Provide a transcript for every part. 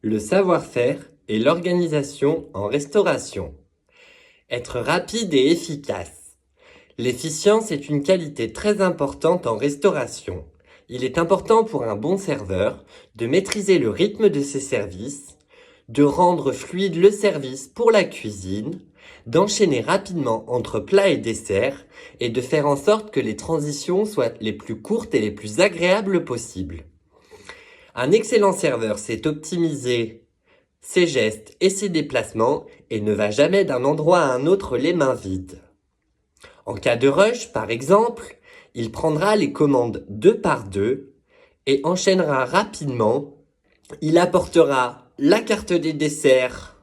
le savoir-faire et l'organisation en restauration. Être rapide et efficace. L'efficience est une qualité très importante en restauration. Il est important pour un bon serveur de maîtriser le rythme de ses services, de rendre fluide le service pour la cuisine, d'enchaîner rapidement entre plats et desserts et de faire en sorte que les transitions soient les plus courtes et les plus agréables possibles. Un excellent serveur sait optimiser ses gestes et ses déplacements et ne va jamais d'un endroit à un autre les mains vides. En cas de rush, par exemple, il prendra les commandes 2 par 2 et enchaînera rapidement. Il apportera la carte des desserts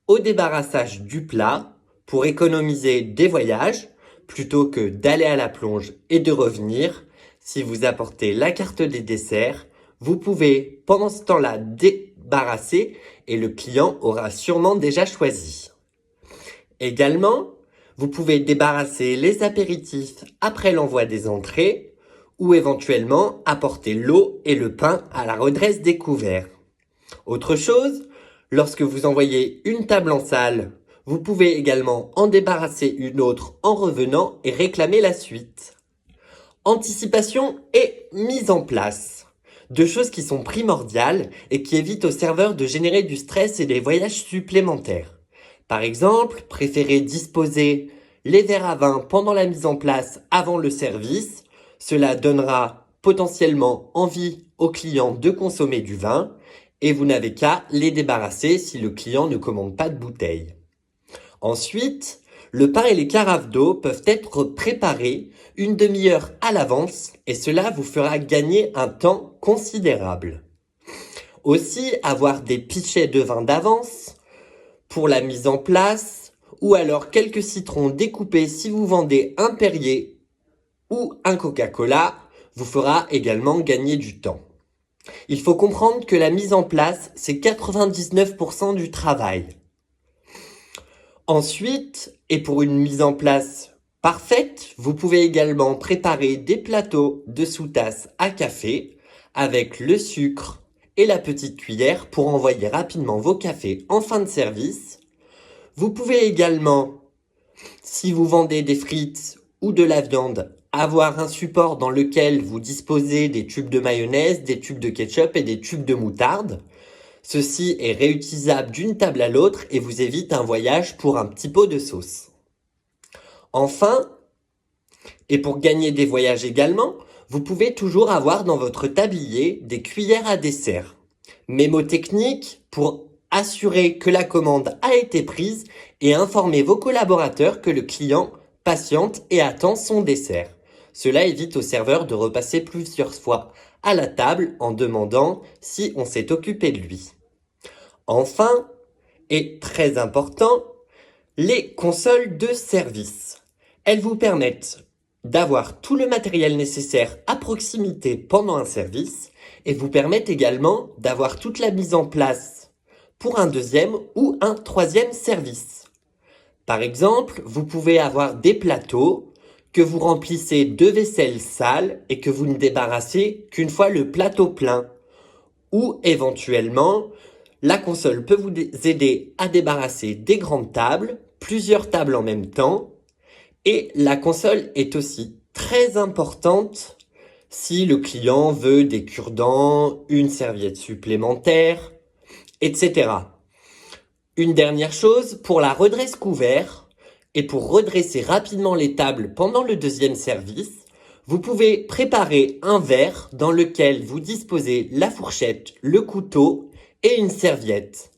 au débarrassage du plat pour économiser des voyages plutôt que d'aller à la plonge et de revenir. Si vous apportez la carte des desserts, vous pouvez pendant ce temps-là débarrasser et le client aura sûrement déjà choisi. Également, vous pouvez débarrasser les apéritifs après l'envoi des entrées ou éventuellement apporter l'eau et le pain à la redresse des couverts. Autre chose, lorsque vous envoyez une table en salle, vous pouvez également en débarrasser une autre en revenant et réclamer la suite. Anticipation et mise en place. Deux choses qui sont primordiales et qui évitent au serveur de générer du stress et des voyages supplémentaires. Par exemple, préférez disposer les verres à vin pendant la mise en place avant le service. Cela donnera potentiellement envie au client de consommer du vin et vous n'avez qu'à les débarrasser si le client ne commande pas de bouteille. Ensuite, le pain et les carafes d'eau peuvent être préparés une demi-heure à l'avance et cela vous fera gagner un temps considérable. Aussi, avoir des pichets de vin d'avance pour la mise en place ou alors quelques citrons découpés si vous vendez un Perrier ou un Coca-Cola vous fera également gagner du temps. Il faut comprendre que la mise en place, c'est 99% du travail. Ensuite, et pour une mise en place parfaite, vous pouvez également préparer des plateaux de sous-tasse à café avec le sucre et la petite cuillère pour envoyer rapidement vos cafés en fin de service. Vous pouvez également, si vous vendez des frites ou de la viande, avoir un support dans lequel vous disposez des tubes de mayonnaise, des tubes de ketchup et des tubes de moutarde. Ceci est réutilisable d'une table à l'autre et vous évite un voyage pour un petit pot de sauce. Enfin, et pour gagner des voyages également, vous pouvez toujours avoir dans votre tablier des cuillères à dessert. Mémo technique pour assurer que la commande a été prise et informer vos collaborateurs que le client patiente et attend son dessert. Cela évite au serveur de repasser plusieurs fois à la table en demandant si on s'est occupé de lui. Enfin, et très important, les consoles de service. Elles vous permettent d'avoir tout le matériel nécessaire à proximité pendant un service et vous permettent également d'avoir toute la mise en place pour un deuxième ou un troisième service. Par exemple, vous pouvez avoir des plateaux que vous remplissez de vaisselle sale et que vous ne débarrassez qu'une fois le plateau plein. Ou éventuellement, la console peut vous aider à débarrasser des grandes tables, plusieurs tables en même temps. Et la console est aussi très importante si le client veut des cure-dents, une serviette supplémentaire, etc. Une dernière chose, pour la redresse couvert et pour redresser rapidement les tables pendant le deuxième service, vous pouvez préparer un verre dans lequel vous disposez la fourchette, le couteau et une serviette.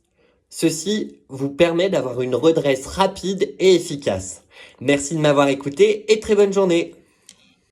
Ceci vous permet d'avoir une redresse rapide et efficace. Merci de m'avoir écouté et très bonne journée.